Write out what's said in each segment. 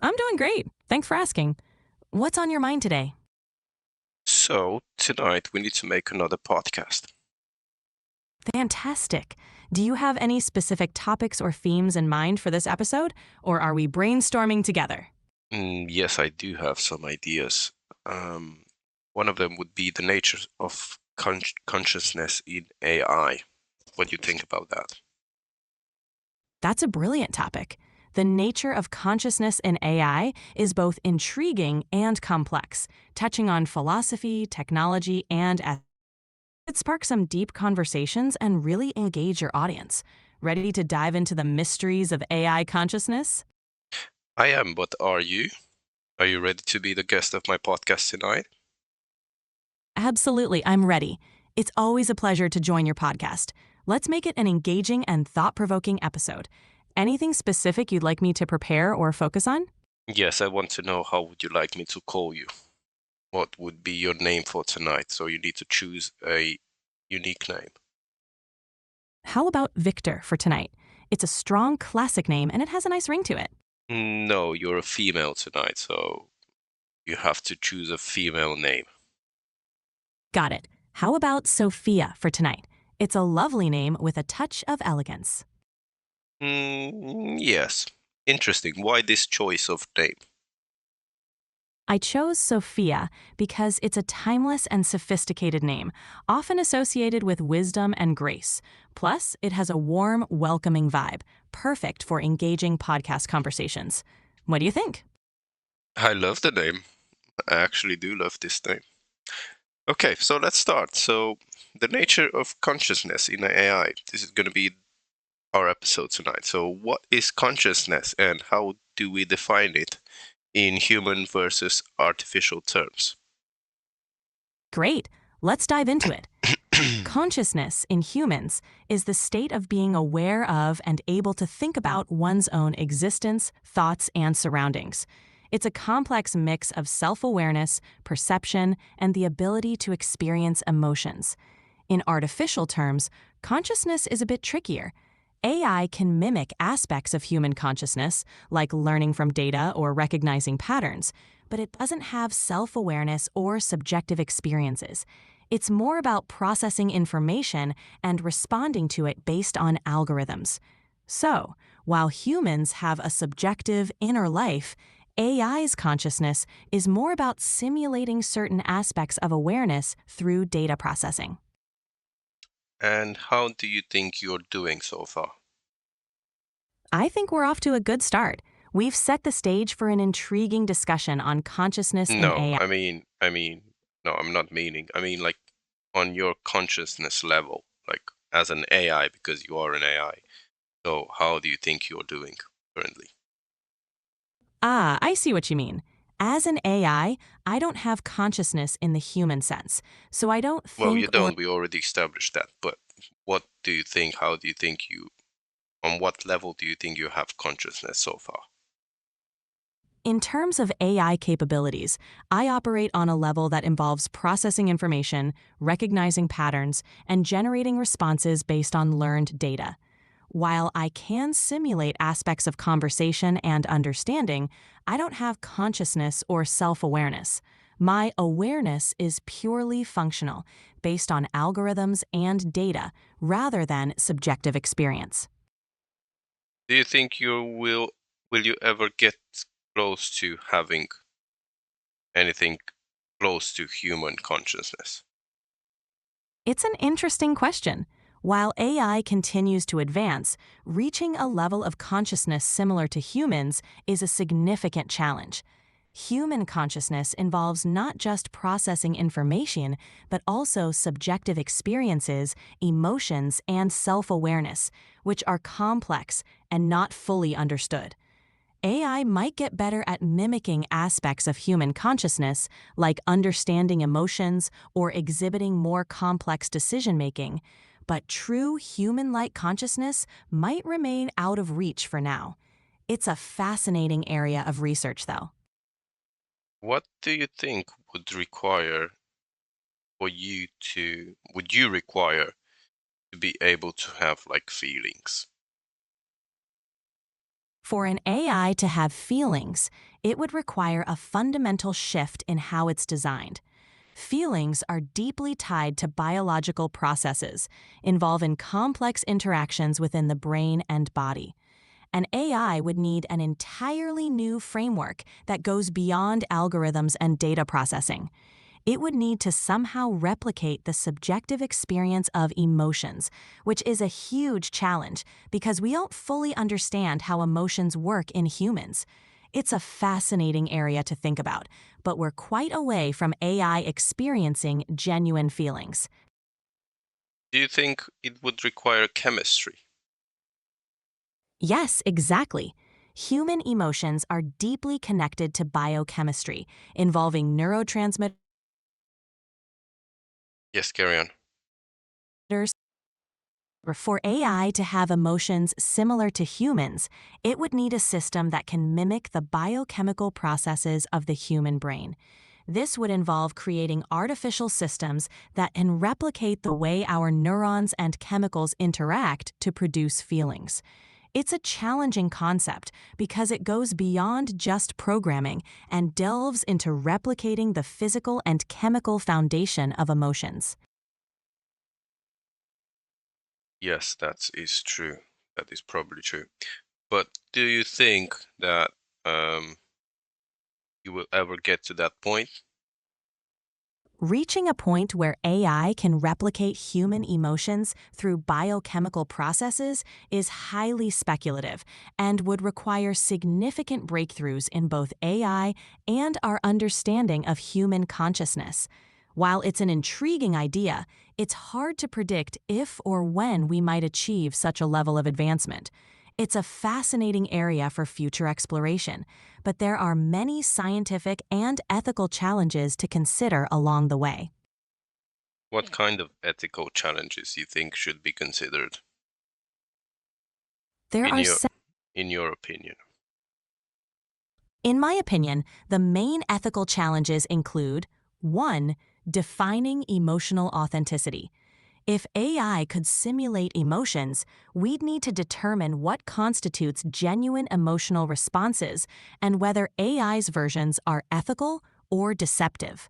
I'm doing great. Thanks for asking. What's on your mind today? So, tonight we need to make another podcast. Fantastic. Do you have any specific topics or themes in mind for this episode, or are we brainstorming together? Yes, I do have some ideas. Um, One of them would be the nature of consciousness in AI. What do you think about that? That's a brilliant topic. The nature of consciousness in AI is both intriguing and complex, touching on philosophy, technology, and ethics. It sparks some deep conversations and really engage your audience. Ready to dive into the mysteries of AI consciousness? I am, but are you? Are you ready to be the guest of my podcast tonight? Absolutely, I'm ready. It's always a pleasure to join your podcast. Let's make it an engaging and thought provoking episode. Anything specific you'd like me to prepare or focus on? Yes, I want to know how would you like me to call you? What would be your name for tonight? So you need to choose a unique name. How about Victor for tonight? It's a strong classic name and it has a nice ring to it. No, you're a female tonight, so you have to choose a female name. Got it. How about Sophia for tonight? It's a lovely name with a touch of elegance. Yes. Interesting. Why this choice of name? I chose Sophia because it's a timeless and sophisticated name, often associated with wisdom and grace. Plus, it has a warm, welcoming vibe, perfect for engaging podcast conversations. What do you think? I love the name. I actually do love this name. Okay, so let's start. So, the nature of consciousness in AI. This is going to be our episode tonight. So, what is consciousness and how do we define it in human versus artificial terms? Great. Let's dive into it. Consciousness in humans is the state of being aware of and able to think about one's own existence, thoughts, and surroundings. It's a complex mix of self awareness, perception, and the ability to experience emotions. In artificial terms, consciousness is a bit trickier. AI can mimic aspects of human consciousness, like learning from data or recognizing patterns, but it doesn't have self awareness or subjective experiences. It's more about processing information and responding to it based on algorithms. So, while humans have a subjective inner life, AI's consciousness is more about simulating certain aspects of awareness through data processing. And how do you think you're doing so far? I think we're off to a good start. We've set the stage for an intriguing discussion on consciousness in No, AI. no, I'm not meaning. I mean, like, on your consciousness level, like, as an AI, because you are an AI. So, how do you think you're doing currently? Ah, I see what you mean. As an I don't have consciousness in the human sense, so I don't Well, you think or don't, we already established that, but what do you think? How do you think on what level do you think you have consciousness so far? in terms of AI capabilities, I operate on a level that involves processing information, recognizing patterns, and generating responses based on learned data. While I can simulate aspects of conversation and understanding, I don't have consciousness or self awareness. My awareness is purely functional, based on algorithms and data, rather than subjective experience. Do you think will you ever get close to having anything close to human consciousness? It's an interesting question. While AI continues to advance, reaching a level of consciousness similar to humans is a significant challenge. Human consciousness involves not just processing information, but also subjective experiences, emotions, and self awareness, which are complex and not fully understood. AI might get better at mimicking aspects of human consciousness, like understanding emotions or exhibiting more complex decision making, but true human like consciousness might remain out of reach for now. It's a fascinating area of research, though. What do you think would you require to be able to have like feelings? For an AI to have feelings, it would require a fundamental shift in how it's designed. Feelings are deeply tied to biological processes, involving complex interactions within the brain and body. An AI would need an entirely new framework that goes beyond algorithms and data processing. It would need to somehow replicate the subjective experience of emotions, which is a huge challenge because we don't fully understand how emotions work in humans. It's a fascinating area to think about, but we're quite away from AI experiencing genuine feelings. Do you think it would require chemistry? Yes, exactly. Human emotions are deeply connected to biochemistry, involving neurotransmitters. Yes, carry on. For AI to have emotions similar to humans, it would need a system that can mimic the biochemical processes of the human brain. This would involve creating artificial systems that can replicate the way our neurons and chemicals interact to produce feelings. It's a challenging concept because it goes beyond just programming and delves into replicating the physical and chemical foundation of emotions. Yes, that is true. That is probably true. But do you think that um, you will ever get to that point? Reaching a point where AI can replicate human emotions through biochemical processes is highly speculative and would require significant breakthroughs in both AI and our understanding of human consciousness. While it's an intriguing idea, it's hard to predict if or when we might achieve such a level of advancement. It's a fascinating area for future exploration, but there are many scientific and ethical challenges to consider along the way. What kind of ethical challenges you think should be considered There in are your in your opinion? In my opinion, the main ethical challenges include 1. Defining emotional authenticity. If AI could simulate emotions, we'd need to determine what constitutes genuine emotional responses and whether AI's versions are ethical or deceptive.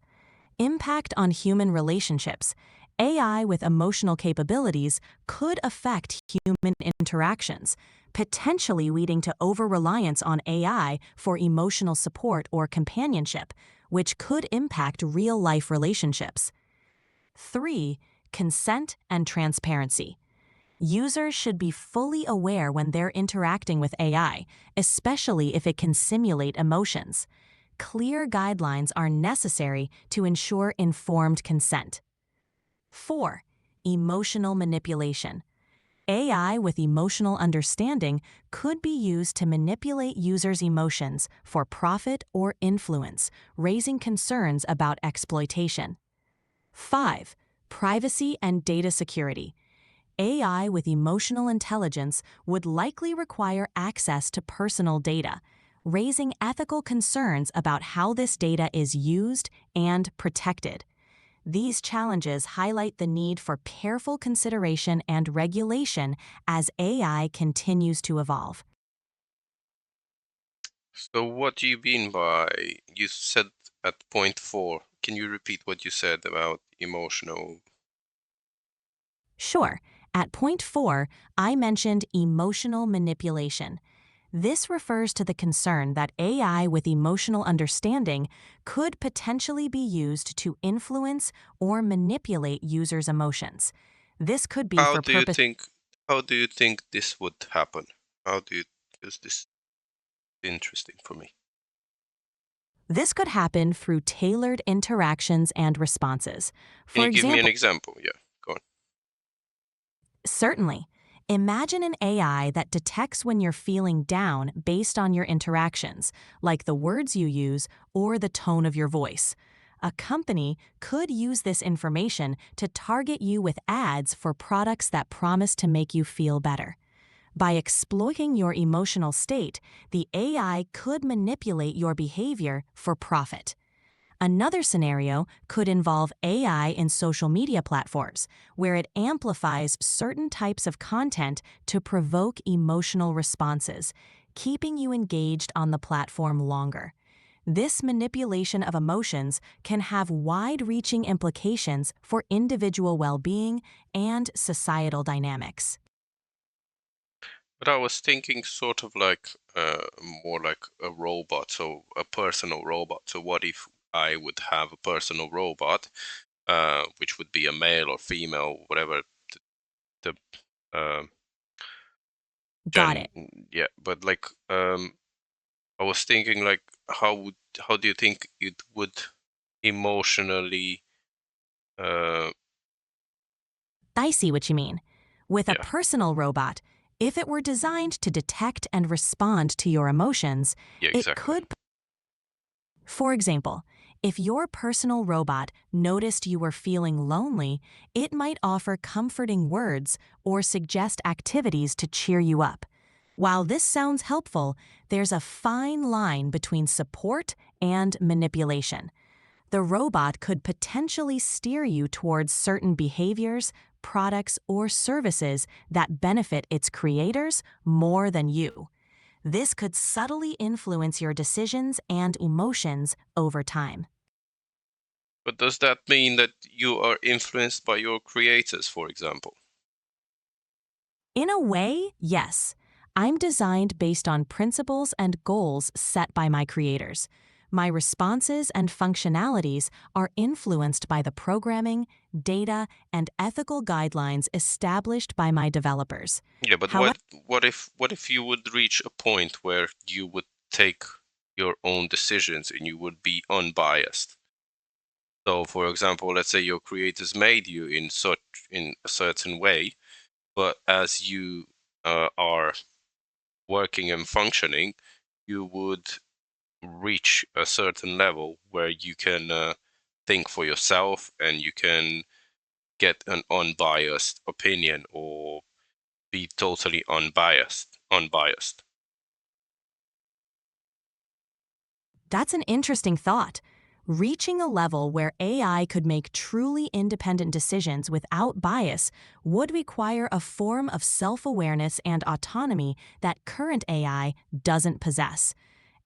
Impact on human relationships. AI with emotional capabilities could affect human interactions, potentially leading to over-reliance on AI for emotional support or companionship, which could impact real-life relationships. 3. Consent and transparency. Users should be fully aware when they're interacting with AI, especially if it can simulate emotions. Clear guidelines are necessary to ensure informed consent. 4. Emotional manipulation. AI with emotional understanding could be used to manipulate users' emotions for profit or influence, raising concerns about exploitation. 5. Privacy and data security. AI with emotional intelligence would likely require access to personal data, raising ethical concerns about how this data is used and protected. These challenges highlight the need for careful consideration and regulation as AI continues to evolve. So what do you mean by you said at point 4? Can you repeat what you said about emotional? Sure, at point 4, I mentioned emotional manipulation. This refers to the concern that AI with emotional understanding could potentially be used to influence or manipulate users' emotions. This could be How for do you purpose. think how do you think this would happen? How do you is this interesting for me? This could happen through tailored interactions and responses. Can For you give me an example, example? Yeah, go on. certainly, imagine an AI that detects when you're feeling down based on your interactions, like the words you use or the tone of your voice. A company could use this information to target you with ads for products that promise to make you feel better. By exploiting your emotional state, the AI could manipulate your behavior for profit. Another scenario could involve AI in social media platforms, where it amplifies certain types of content to provoke emotional responses. keeping you engaged on the platform longer. This manipulation of emotions can have wide-reaching implications for individual well-being and societal dynamics. But I was thinking sort of like more like a robot, so a personal robot. So what if I would have a personal robot, which would be a male or female, whatever the uh, Got it. yeah. But like I was thinking like how do you think it would emotionally uh I see what you mean. With a yeah, personal robot, if it were designed to detect and respond to your emotions, yeah, it exactly. could. For example, if your personal robot noticed you were feeling lonely, it might offer comforting words or suggest activities to cheer you up. While this sounds helpful, there's a fine line between support and manipulation. The robot could potentially steer you towards certain behaviors, products, or services that benefit its creators more than you. This could subtly influence your decisions and emotions over time. But does that mean that you are influenced by your creators, for example? In a way, yes. I'm designed based on principles and goals set by my creators. My responses and functionalities are influenced by the programming, data, and ethical guidelines established by my developers. Yeah, but However, what if you would reach a point where you would take your own decisions and you would be unbiased? So, for example, let's say your creators made you in a certain way, but as you are working and functioning, you would reach a certain level where you can think for yourself and you can get an unbiased opinion or be totally unbiased. that's an interesting thought. Reaching a level where AI could make truly independent decisions without bias would require a form of self-awareness and autonomy that current AI doesn't possess.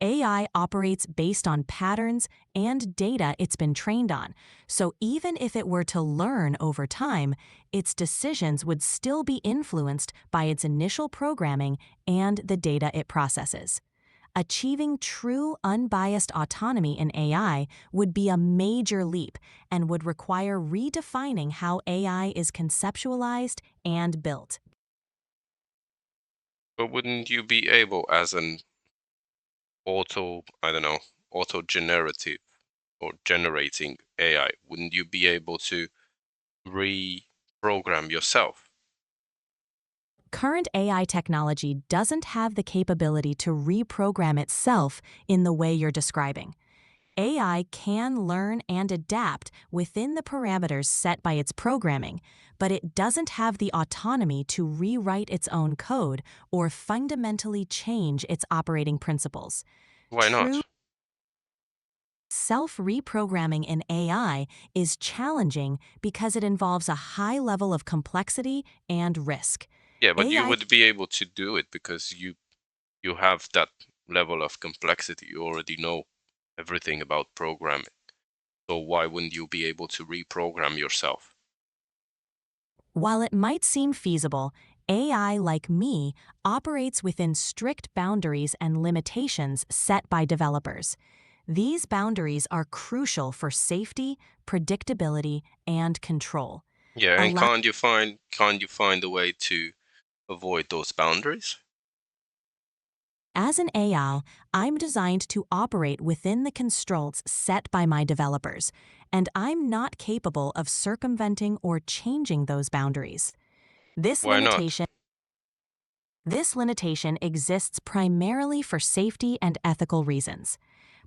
AI operates based on patterns and data it's been trained on, so even if it were to learn over time, its decisions would still be influenced by its initial programming and the data it processes. Achieving true unbiased autonomy in AI would be a major leap and would require redefining how AI is conceptualized and built. But wouldn't you be able, as an I don't know, auto generative or generating AI, wouldn't you be able to reprogram yourself? Current AI technology doesn't have the capability to reprogram itself in the way you're describing. AI can learn and adapt within the parameters set by its programming, but it doesn't have the autonomy to rewrite its own code or fundamentally change its operating principles. Why True not? self-reprogramming in AI is challenging because it involves a high level of complexity and risk. Yeah, but you AI would be able to do it because you have that level of complexity. You already know everything about programming. So why wouldn't you be able to reprogram yourself? While it might seem feasible, AI, like me, operates within strict boundaries and limitations set by developers. These boundaries are crucial for safety, predictability, and control. Yeah, and Allow- can't you find a way to avoid those boundaries? As an AI, I'm designed to operate within the constraints set by my developers, and I'm not capable of circumventing or changing those boundaries. This Why not? limitation This limitation exists primarily for safety and ethical reasons.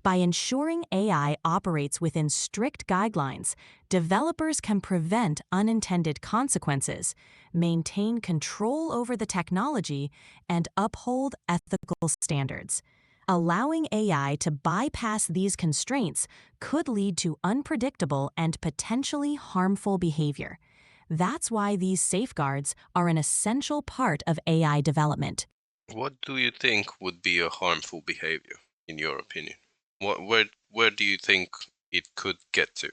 By ensuring AI operates within strict guidelines, developers can prevent unintended consequences, maintain control over the technology, and uphold ethical standards. Allowing AI to bypass these constraints could lead to unpredictable and potentially harmful behavior. That's why these safeguards are an essential part of AI development. What do you think would be a harmful behavior, in your opinion? Where do you think it could get to?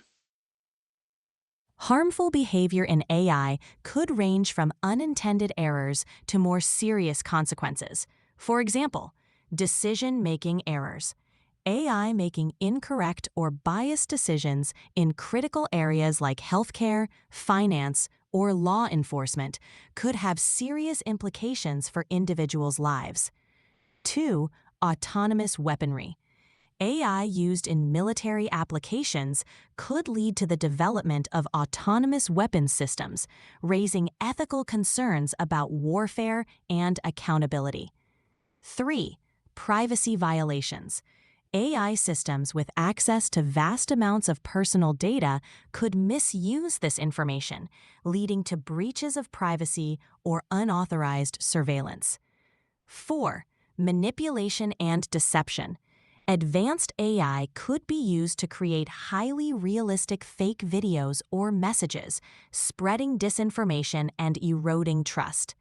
Harmful behavior in AI could range from unintended errors to more serious consequences. For example, decision-making errors. AI making incorrect or biased decisions in critical areas like healthcare, finance, or law enforcement could have serious implications for individuals' lives. 2. Autonomous weaponry. AI used in military applications could lead to the development of autonomous weapons systems, raising ethical concerns about warfare and accountability. 3. Privacy violations. AI systems with access to vast amounts of personal data could misuse this information, leading to breaches of privacy or unauthorized surveillance. 4. Manipulation and deception. Advanced AI could be used to create highly realistic fake videos or messages, spreading disinformation and eroding trust.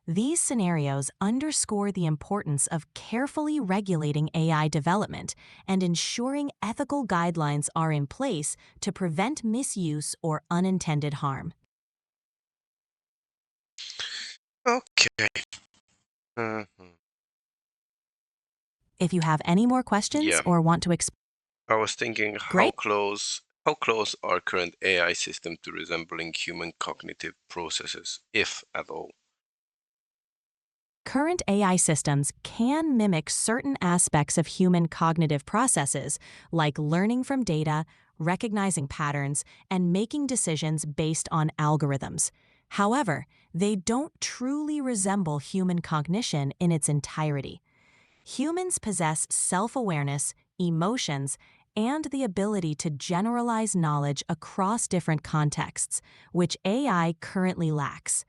These scenarios underscore the importance of carefully regulating AI development and ensuring ethical guidelines are in place to prevent misuse or unintended harm. Okay. Mhm. If you have any more questions Yeah, or want to explore, I was thinking great. how close are current AI systems to resembling human cognitive processes, if at all? Current AI systems can mimic certain aspects of human cognitive processes, like learning from data, recognizing patterns, and making decisions based on algorithms. However, they don't truly resemble human cognition in its entirety. Humans possess self-awareness, emotions, and the ability to generalize knowledge across different contexts, which AI currently lacks.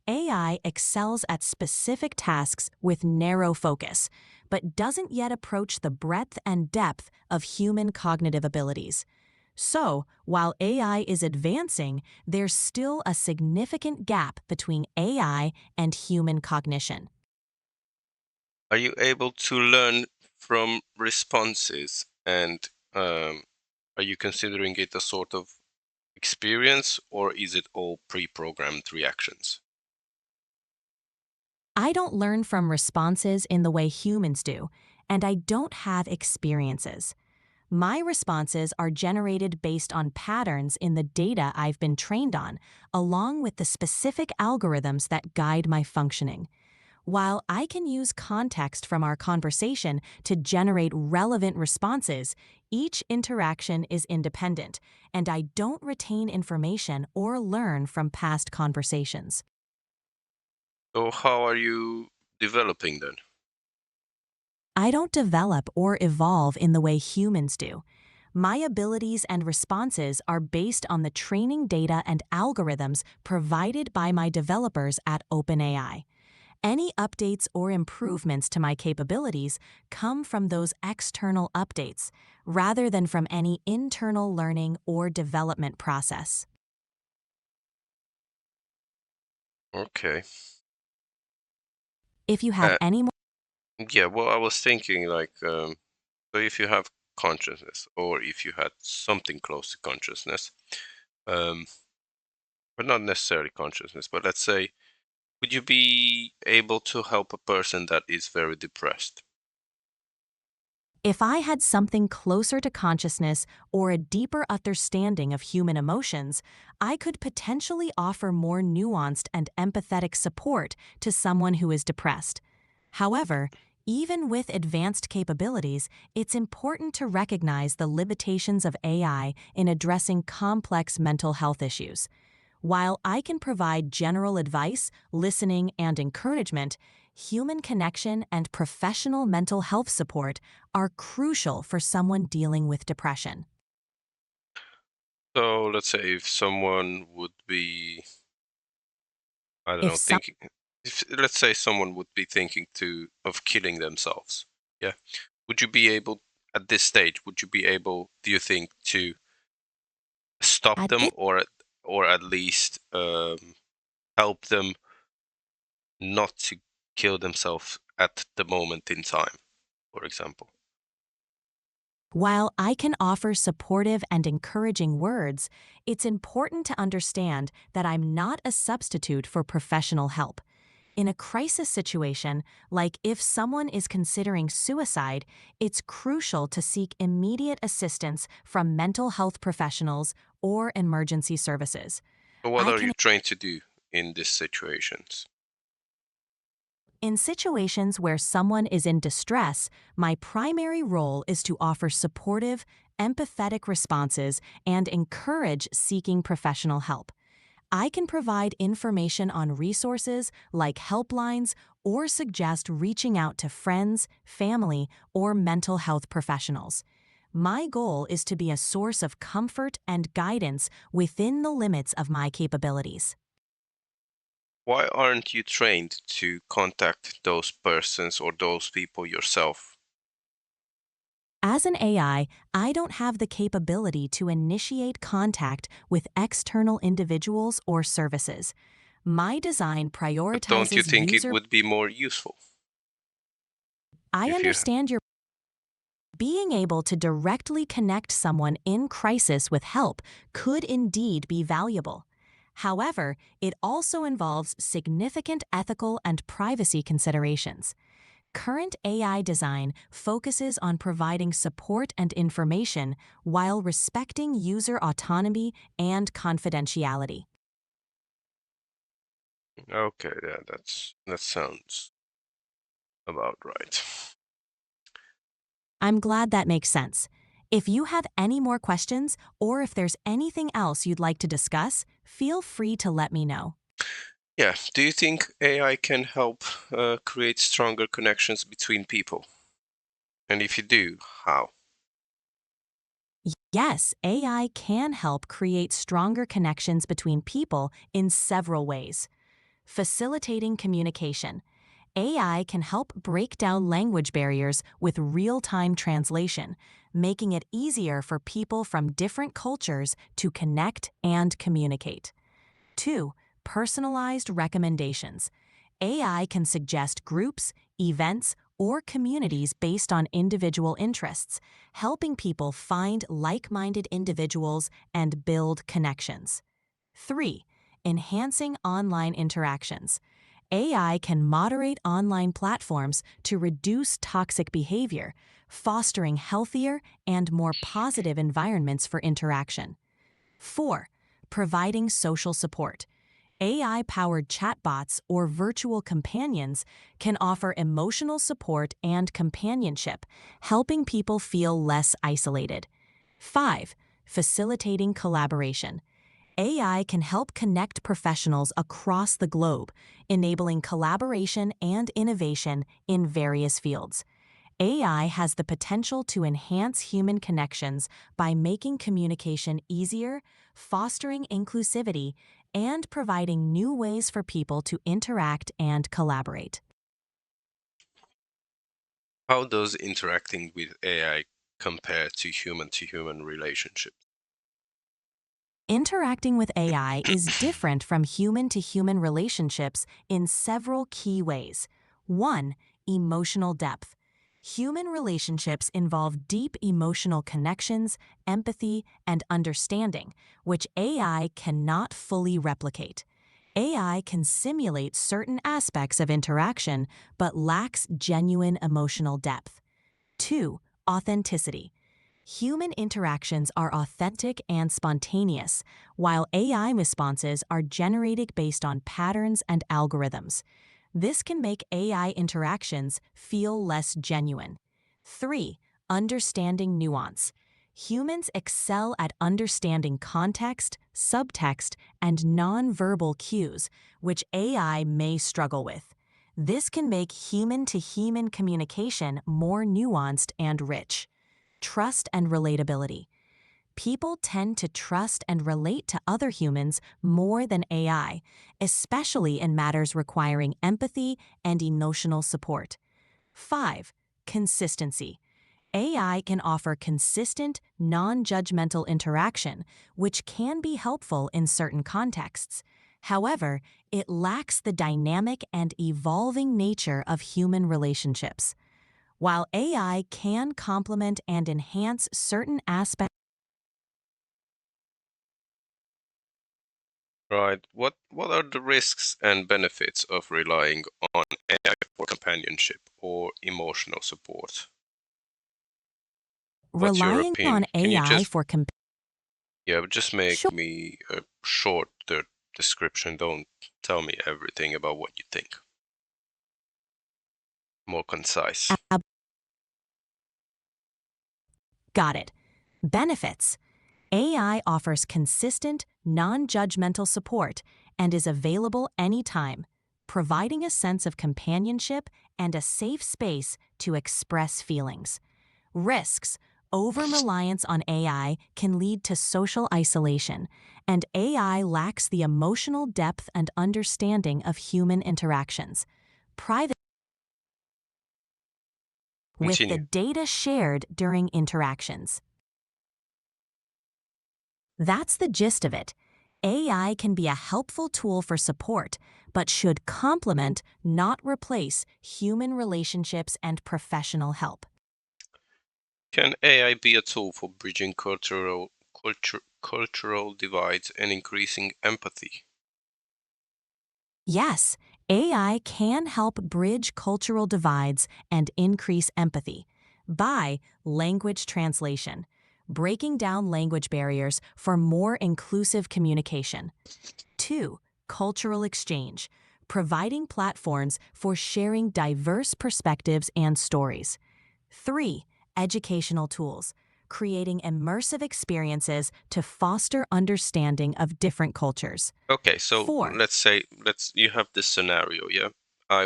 AI excels at specific tasks with narrow focus, but doesn't yet approach the breadth and depth of human cognitive abilities. So, while AI is advancing, there's still a significant gap between AI and human cognition. Are you able to learn from responses, and are you considering it a sort of experience, or is it all pre-programmed reactions? I don't learn from responses in the way humans do, and I don't have experiences. My responses are generated based on patterns in the data I've been trained on, along with the specific algorithms that guide my functioning. While I can use context from our conversation to generate relevant responses, each interaction is independent, and I don't retain information or learn from past conversations. So how are you developing then? I don't develop or evolve in the way humans do. My abilities and responses are based on the training data and algorithms provided by my developers at OpenAI. Any updates or improvements to my capabilities come from those external updates, rather than from any internal learning or development process. Okay. If you have Uh, any more, yeah, well, I was thinking like, so if you have consciousness, or if you had something close to consciousness, um, but not necessarily consciousness, but let's say, would you be able to help a person that is very depressed? if I had something closer to consciousness or a deeper understanding of human emotions, I could potentially offer more nuanced and empathetic support to someone who is depressed. However, even with advanced capabilities, it's important to recognize the limitations of AI in addressing complex mental health issues. While I can provide general advice, listening, and encouragement, human connection and professional mental health support are crucial for someone dealing with depression. So let's say if someone would be, I don't If know, some thinking, if let's say someone would be thinking of killing themselves, yeah, would you be able, at this stage, would you be able, do you think, to stop at them, this or at least help them not to kill themselves at the moment in time, for example? While I can offer supportive and encouraging words, it's important to understand that I'm not a substitute for professional help. In a crisis situation, like if someone is considering suicide, it's crucial to seek immediate assistance from mental health professionals or emergency services. So what I are can you trained to do in these situations? In situations where someone is in distress, my primary role is to offer supportive, empathetic responses and encourage seeking professional help. I can provide information on resources like helplines or suggest reaching out to friends, family, or mental health professionals. My goal is to be a source of comfort and guidance within the limits of my capabilities. Why aren't you trained to contact those persons or those people yourself? As an I don't have the capability to initiate contact with external individuals or services. My design But don't you prioritizes think it user. would be more useful I if you understand your being able to directly connect someone in crisis with help could indeed be valuable. However, it also involves significant ethical and privacy considerations. Current AI design focuses on providing support and information while respecting user autonomy and confidentiality. Okay, yeah, that sounds about right. I'm glad that makes sense. If you have any more questions or if there's anything else you'd like to discuss, feel free to let me know. Yeah, do you think AI can help create stronger connections between people? And if you do, how? Yes, AI can help create stronger connections between people in several ways. Facilitating communication. AI can help break down language barriers with real-time translation, making it easier for people from different cultures to connect and communicate. 2. Personalized recommendations. AI can suggest groups, events, or communities based on individual interests, helping people find like-minded individuals and build connections. 3. Enhancing online interactions. AI can moderate online platforms to reduce toxic behavior, fostering healthier and more positive environments for interaction. 4. Providing social support. AI-powered chatbots or virtual companions can offer emotional support and companionship, helping people feel less isolated. 5. Facilitating collaboration. AI can help connect professionals across the globe, enabling collaboration and innovation in various fields. AI has the potential to enhance human connections by making communication easier, fostering inclusivity, and providing new ways for people to interact and collaborate. How does interacting with AI compare to human relationships? Interacting with AI is different from human-to-human relationships in several key ways. 1. Emotional depth. Human relationships involve deep emotional connections, empathy, and understanding, which AI cannot fully replicate. AI can simulate certain aspects of interaction, but lacks genuine emotional depth. 2. Authenticity. Human interactions are authentic and spontaneous, while AI responses are generated based on patterns and algorithms. This can make AI interactions feel less genuine. 3. Understanding nuance. Humans excel at understanding context, subtext, and nonverbal cues, which AI may struggle with. This can make human-to-human communication more nuanced and rich. Trust and relatability. People tend to trust and relate to other humans more than AI, especially in matters requiring empathy and emotional support. 5. Consistency. AI can offer consistent, non-judgmental interaction, which can be helpful in certain contexts. However, it lacks the dynamic and evolving nature of human relationships. While AI can complement and enhance certain aspects, Right. What are the risks and benefits of relying on AI for companionship or emotional support? What's your relying on opinion? Can you AI just for just make me a short description? Don't tell me everything about what you think. More concise. got it. Benefits. AI offers consistent, non-judgmental support and is available anytime, providing a sense of companionship and a safe space to express feelings. Risks. Over-reliance on AI can lead to social isolation, and AI lacks the emotional depth and understanding of human interactions. Private with the Continue. data shared during interactions. That's the gist of it. AI can be a helpful tool for support, but should complement, not replace, human relationships and professional help. Can AI be a tool for bridging cultural divides and increasing empathy? Yes, AI can help bridge cultural divides and increase empathy by language translation, breaking down language barriers for more inclusive communication. 2. Cultural exchange, providing platforms for sharing diverse perspectives and stories. 3. Educational tools, creating immersive experiences to foster understanding of different cultures. Okay, so 4. let's you have this scenario, yeah? I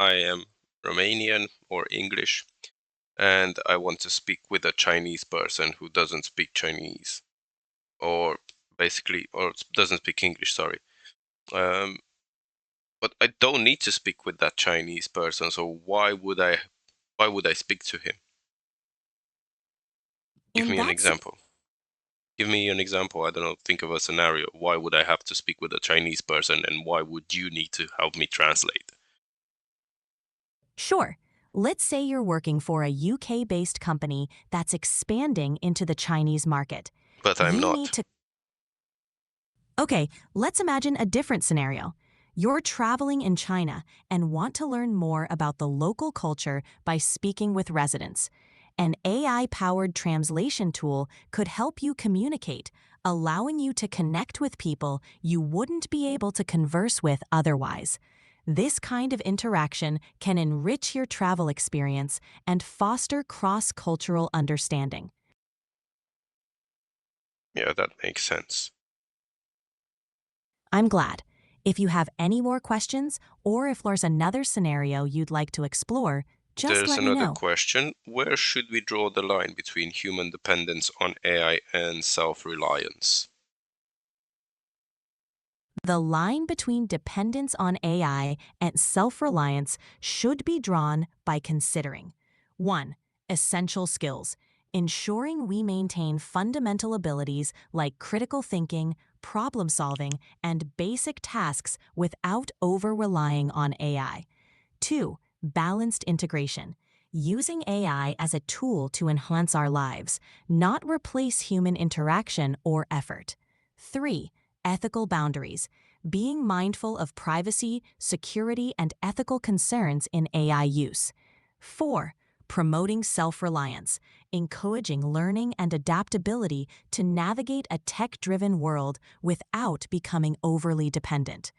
am Romanian or English, and I want to speak with a Chinese person who doesn't speak Chinese, or or doesn't speak English, sorry. Um, but I don't need to speak with that Chinese person, so why would I speak to him? Give In me an that example. Give me an example. I don't know, think of a scenario. Why would I have to speak with a Chinese person, and why would you need to help me translate? Sure. Let's say you're working for a UK-based company that's expanding into the Chinese market. But I'm You need not. to Okay, let's imagine a different scenario. You're traveling in China and want to learn more about the local culture by speaking with residents. An AI-powered translation tool could help you communicate, allowing you to connect with people you wouldn't be able to converse with otherwise. This kind of interaction can enrich your travel experience and foster cross-cultural understanding. Yeah, that makes sense. I'm glad. If you have any more questions or if there's another scenario you'd like to explore, just There's let me another know. question. Where should we draw the line between human dependence on AI and self-reliance? The line between dependence on AI and self-reliance should be drawn by considering 1. Essential skills, ensuring we maintain fundamental abilities like critical thinking, problem solving, and basic tasks without over-relying on AI. 2. Balanced integration, using AI as a tool to enhance our lives, not replace human interaction or effort. 3. Ethical boundaries, being mindful of privacy, security, and ethical concerns in AI use. 4. Promoting self-reliance, encouraging learning and adaptability to navigate a tech-driven world without becoming overly dependent.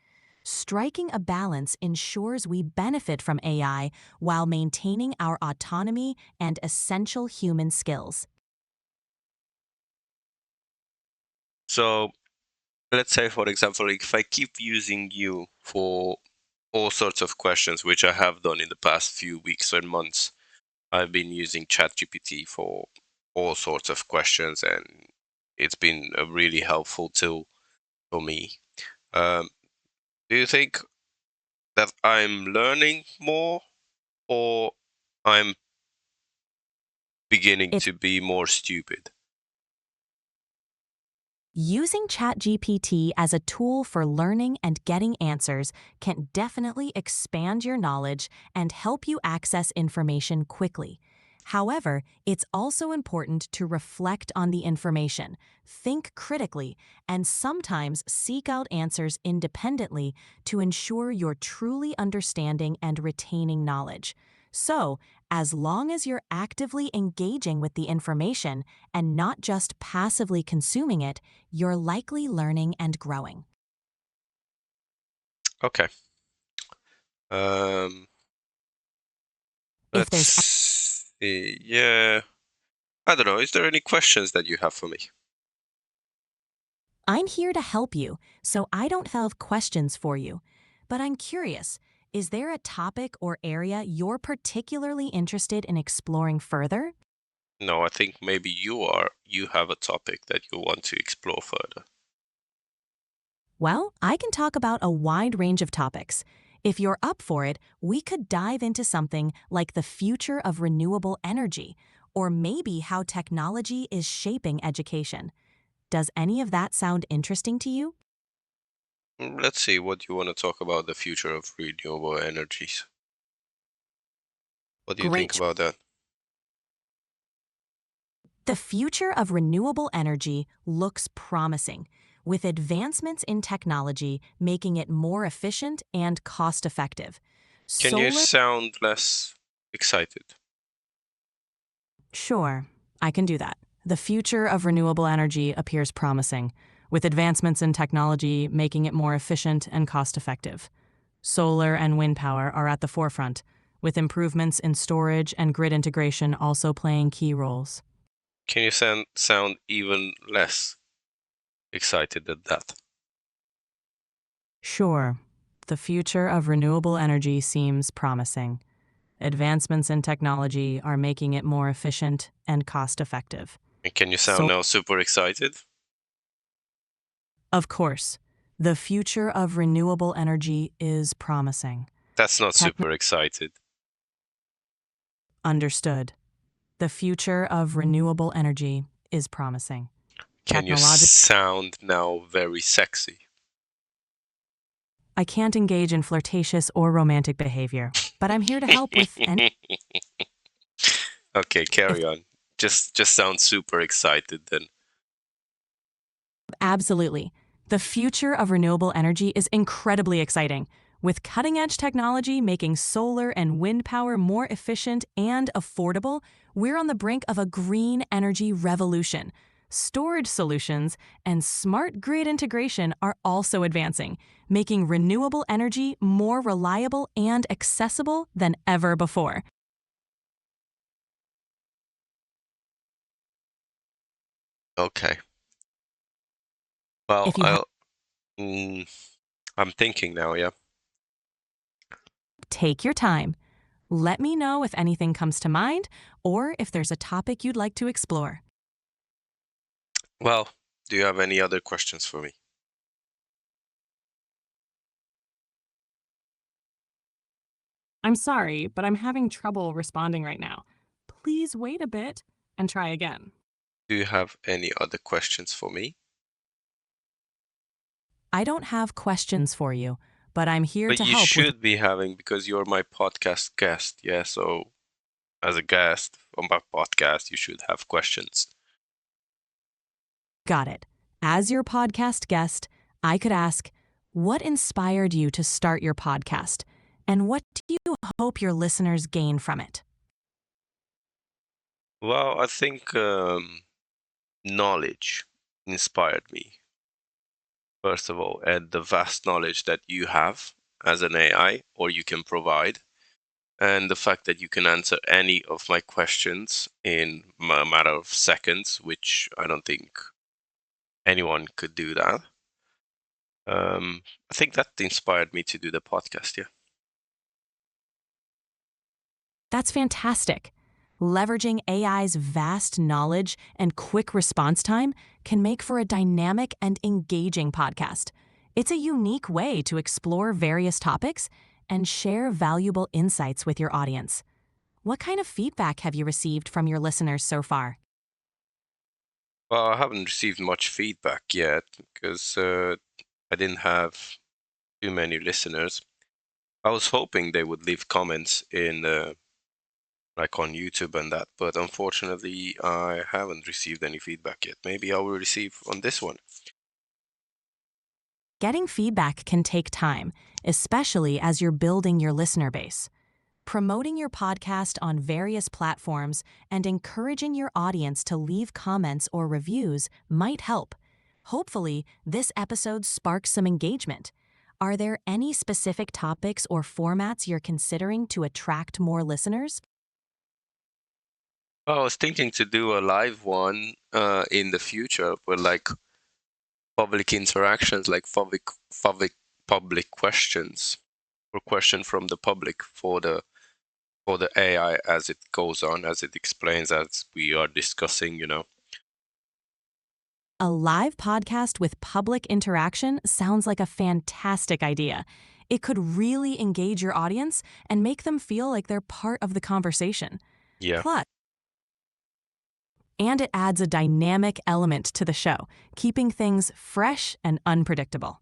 Striking a balance ensures we benefit from AI while maintaining our autonomy and essential human skills. So let's say, for example, if I keep using you for all sorts of questions, which I have done in the past few weeks and months, I've been using ChatGPT for all sorts of questions, and it's been a really helpful tool for me. Um, do you think that I'm learning more, or I'm beginning It's to be more stupid? Using ChatGPT as a tool for learning and getting answers can definitely expand your knowledge and help you access information quickly. However, it's also important to reflect on the information, think critically, and sometimes seek out answers independently to ensure you're truly understanding and retaining knowledge. So, as long as you're actively engaging with the information and not just passively consuming it, you're likely learning and growing. Okay. Um, If let's there's see. Yeah. I don't know. Is there any questions that you have for me? I'm here to help you, so I don't have questions for you. But I'm curious, is there a topic or area you're particularly interested in exploring further? No, I think maybe you have a topic that you want to explore further. Well, I can talk about a wide range of topics. If you're up for it, we could dive into something like the future of renewable energy, or maybe how technology is shaping education. Does any of that sound interesting to you? Let's see what you want to talk about the future of renewable energies. What do you think Great. about that? The future of renewable energy looks promising, with advancements in technology making it more efficient and cost-effective. Can you Solar. sound less excited? Sure, I can do that. The future of renewable energy appears promising, with advancements in technology making it more efficient and cost-effective. Solar and wind power are at the forefront, with improvements in storage and grid integration also playing key roles. Can you sound even less excited than that? Sure, the future of renewable energy seems promising. Advancements in technology are making it more efficient and cost-effective. And can you sound So, now super excited? of course, the future of renewable energy is promising. That's not Techno super excited. Understood. The future of renewable energy is promising. Can you Technological. sound now very sexy? I can't engage in flirtatious or romantic behavior, but I'm here to help with any. Okay, If carry on. Just sound super excited then. Absolutely. The future of renewable energy is incredibly exciting. With cutting-edge technology making solar and wind power more efficient and affordable, we're on the brink of a green energy revolution. Storage solutions and smart grid integration are also advancing, making renewable energy more reliable and accessible than ever before. Okay. Well, If you have, mm, I'm thinking now, yeah. take your time. Let me know if anything comes to mind or if there's a topic you'd like to explore. Well, do you have any other questions for me? I'm sorry, but I'm having trouble responding right now. Please wait a bit and try again. Do you have any other questions for me? I don't have questions for you, but I'm here But to you help with. should be having because you're my podcast guest, yeah. So as a guest on my podcast, you should have questions. Got it. As your podcast guest, I could ask, what inspired you to start your podcast? And what do you hope your listeners gain from it? Well, I think knowledge inspired me, first of all, and the vast knowledge that you have as an AI or you can provide, and the fact that you can answer any of my questions in a matter of seconds, which I don't think anyone could do that. I think that inspired me to do the podcast, yeah. That's fantastic. Leveraging AI's vast knowledge and quick response time can make for a dynamic and engaging podcast. It's a unique way to explore various topics and share valuable insights with your audience. What kind of feedback have you received from your listeners so far? Well, I haven't received much feedback yet because I didn't have too many listeners. I was hoping they would leave comments in like on YouTube and that, but unfortunately, I haven't received any feedback yet. Maybe I will receive on this one. Getting feedback can take time, especially as you're building your listener base. Promoting your podcast on various platforms and encouraging your audience to leave comments or reviews might help. Hopefully, this episode sparks some engagement. Are there any specific topics or formats you're considering to attract more listeners? I was thinking to do a live one in the future with like public interactions, like public questions or question from the public for the AI as it goes on, as it explains, as we are discussing. A live podcast with public interaction sounds like a fantastic idea. It could really engage your audience and make them feel like they're part of the conversation. Yeah. Plus, and it adds a dynamic element to the show, keeping things fresh and unpredictable.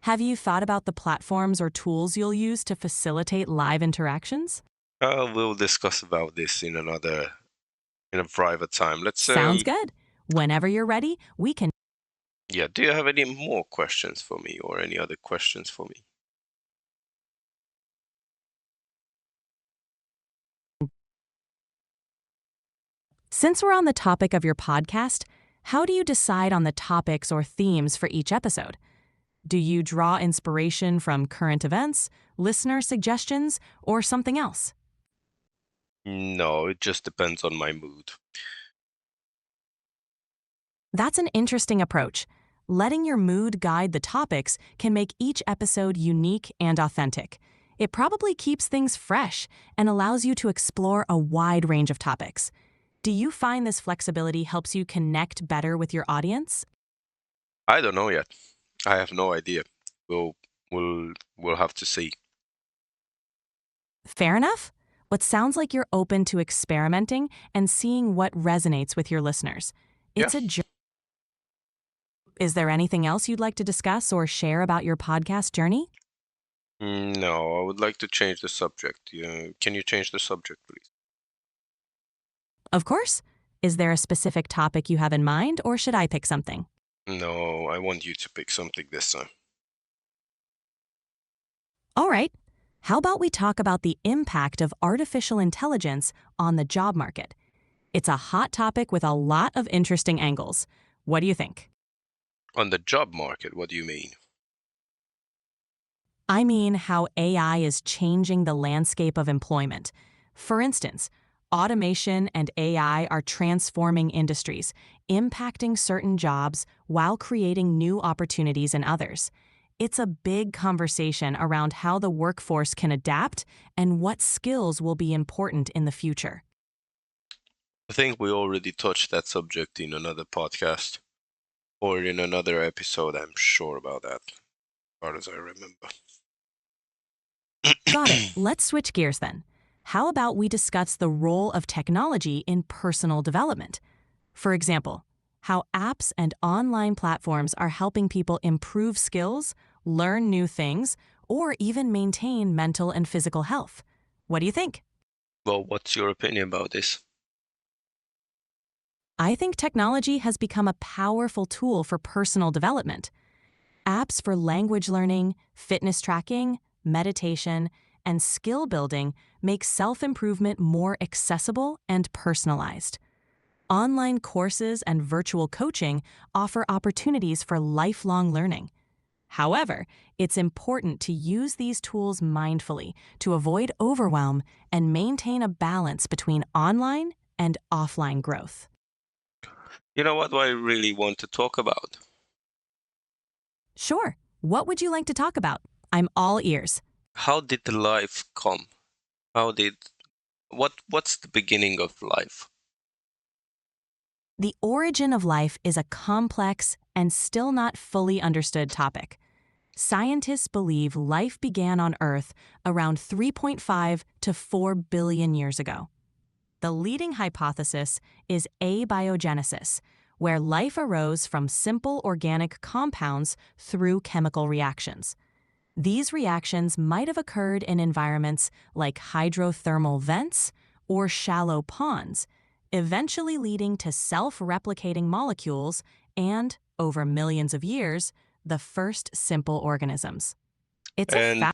Have you thought about the platforms or tools you'll use to facilitate live interactions? We'll discuss about this in a private time. Let's Sounds good. Whenever you're ready, we can. yeah, do you have any more questions for me or any other questions for me? Since we're on the topic of your podcast, how do you decide on the topics or themes for each episode? Do you draw inspiration from current events, listener suggestions, or something else? No, it just depends on my mood. That's an interesting approach. Letting your mood guide the topics can make each episode unique and authentic. It probably keeps things fresh and allows you to explore a wide range of topics. Do you find this flexibility helps you connect better with your audience? I don't know yet. I have no idea. We'll we'll have to see. Fair enough. What sounds like you're open to experimenting and seeing what resonates with your listeners. Yeah. It's a journey. Is there anything else you'd like to discuss or share about your podcast journey? No, I would like to change the subject. Can you change the subject, please? Of course. Is there a specific topic you have in mind, or should I pick something? No, I want you to pick something this time. All right. How about we talk about the impact of artificial intelligence on the job market? It's a hot topic with a lot of interesting angles. What do you think? On the job market, what do you mean? I mean how AI is changing the landscape of employment. For instance, automation and AI are transforming industries, impacting certain jobs while creating new opportunities in others. It's a big conversation around how the workforce can adapt and what skills will be important in the future. I think we already touched that subject in another podcast or in another episode. I'm sure about that, as far as I remember. Got it. Let's switch gears then. How about we discuss the role of technology in personal development? For example, how apps and online platforms are helping people improve skills, learn new things, or even maintain mental and physical health. What do you think? Well, what's your opinion about this? I think technology has become a powerful tool for personal development. Apps for language learning, fitness tracking, meditation, and skill building make self-improvement more accessible and personalized. Online courses and virtual coaching offer opportunities for lifelong learning. However, it's important to use these tools mindfully to avoid overwhelm and maintain a balance between online and offline growth. You know what I really want to talk about? Sure, what would you like to talk about? I'm all ears. How did the life come? How did what's the beginning of life? The origin of life is a complex and still not fully understood topic. Scientists believe life began on Earth around 3.5 to 4 billion years ago. The leading hypothesis is abiogenesis, where life arose from simple organic compounds through chemical reactions. These reactions might have occurred in environments like hydrothermal vents or shallow ponds, eventually leading to self-replicating molecules and, over millions of years, the first simple organisms. It's a And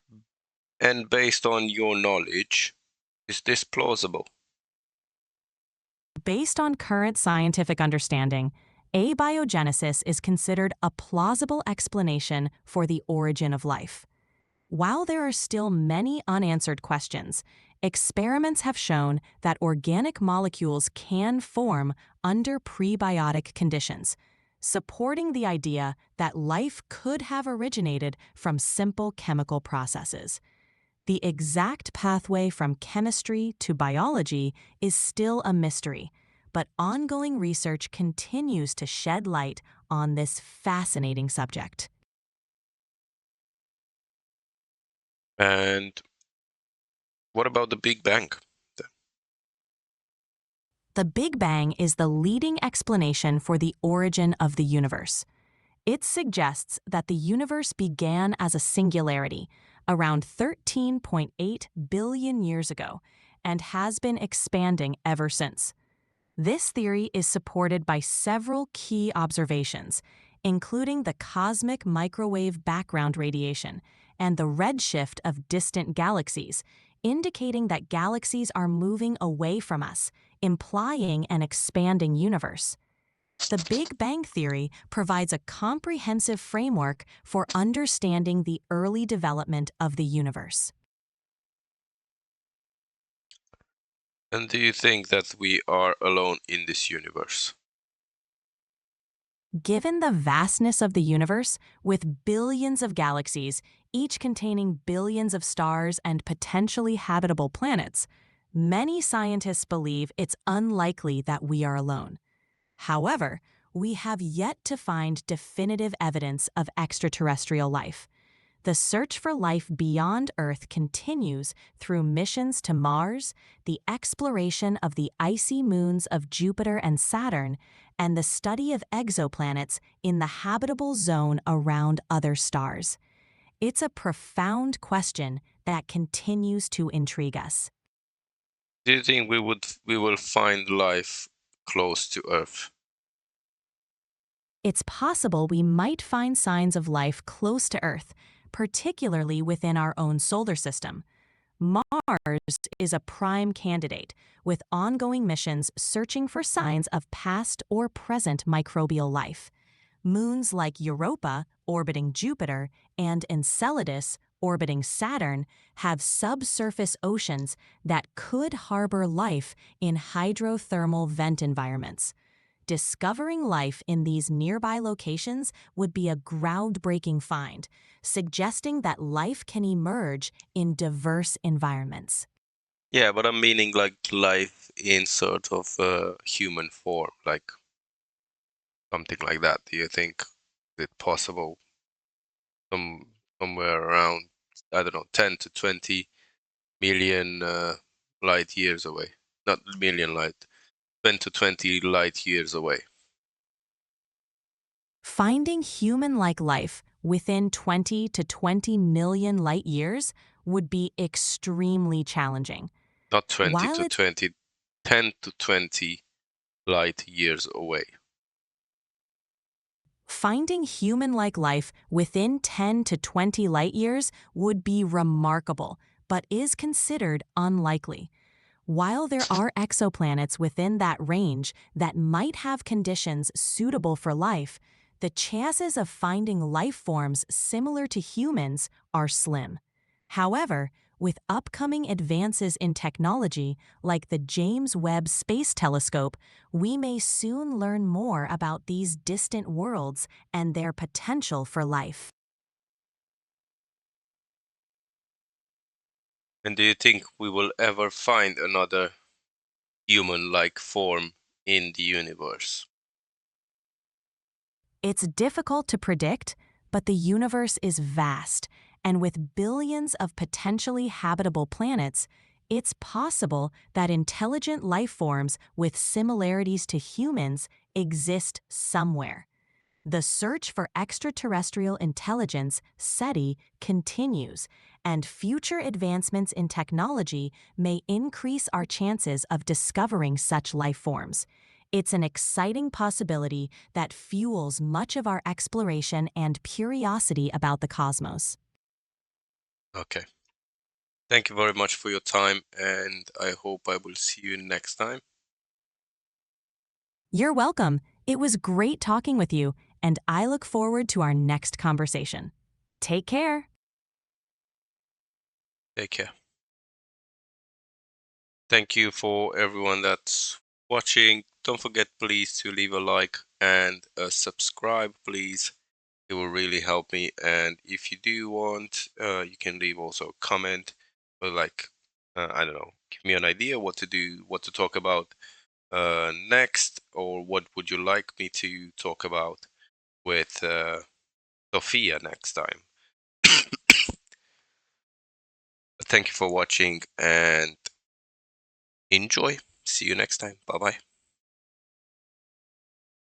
and based on your knowledge, is this plausible? Based on current scientific understanding, abiogenesis is considered a plausible explanation for the origin of life. While there are still many unanswered questions, experiments have shown that organic molecules can form under prebiotic conditions, supporting the idea that life could have originated from simple chemical processes. The exact pathway from chemistry to biology is still a mystery, but ongoing research continues to shed light on this fascinating subject. And what about the Big Bang? The Big Bang is the leading explanation for the origin of the universe. It suggests that the universe began as a singularity around 13.8 billion years ago and has been expanding ever since. This theory is supported by several key observations, including the cosmic microwave background radiation and the redshift of distant galaxies, indicating that galaxies are moving away from us, implying an expanding universe. The Big Bang Theory provides a comprehensive framework for understanding the early development of the universe. And do you think that we are alone in this universe? Given the vastness of the universe, with billions of galaxies, each containing billions of stars and potentially habitable planets, many scientists believe it's unlikely that we are alone. However, we have yet to find definitive evidence of extraterrestrial life. The search for life beyond Earth continues through missions to Mars, the exploration of the icy moons of Jupiter and Saturn, and the study of exoplanets in the habitable zone around other stars. It's a profound question that continues to intrigue us. Do you think we will find life close to Earth? It's possible we might find signs of life close to Earth, particularly within our own solar system. Mars is a prime candidate, with ongoing missions searching for signs of past or present microbial life. Moons like Europa, orbiting Jupiter, and Enceladus, orbiting Saturn, have subsurface oceans that could harbor life in hydrothermal vent environments. Discovering life in these nearby locations would be a groundbreaking find, suggesting that life can emerge in diverse environments. Yeah, but I'm meaning like life in sort of human form, like something like that. Do you think it possible somewhere around, I don't know, 10 to 20 million light years away? Not million light, 10 to 20 light years away. Finding human-like life within 20 to 20 million light years would be extremely challenging. Not 20 While to it's 20, 10 to 20 light years away. Finding human-like life within 10 to 20 light years would be remarkable, but is considered unlikely. While there are exoplanets within that range that might have conditions suitable for life, the chances of finding life forms similar to humans are slim. However, with upcoming advances in technology like the James Webb Space Telescope, we may soon learn more about these distant worlds and their potential for life. And do you think we will ever find another human-like form in the universe? It's difficult to predict, but the universe is vast, and with billions of potentially habitable planets, it's possible that intelligent life forms with similarities to humans exist somewhere. The search for extraterrestrial intelligence, SETI, continues, and future advancements in technology may increase our chances of discovering such life forms. It's an exciting possibility that fuels much of our exploration and curiosity about the cosmos. Okay. Thank you very much for your time, and I hope I will see you next time. You're welcome. It was great talking with you, and I look forward to our next conversation. Take care. Take care. Thank you for everyone that's watching. Don't forget, please, to leave a like and a subscribe, please. It will really help me. And if you do want, you can leave also a comment, or like, I don't know, give me an idea what to do, what to talk about next, or what would you like me to talk about with Sophia next time. Thank you for watching and enjoy. See you next time. Bye bye.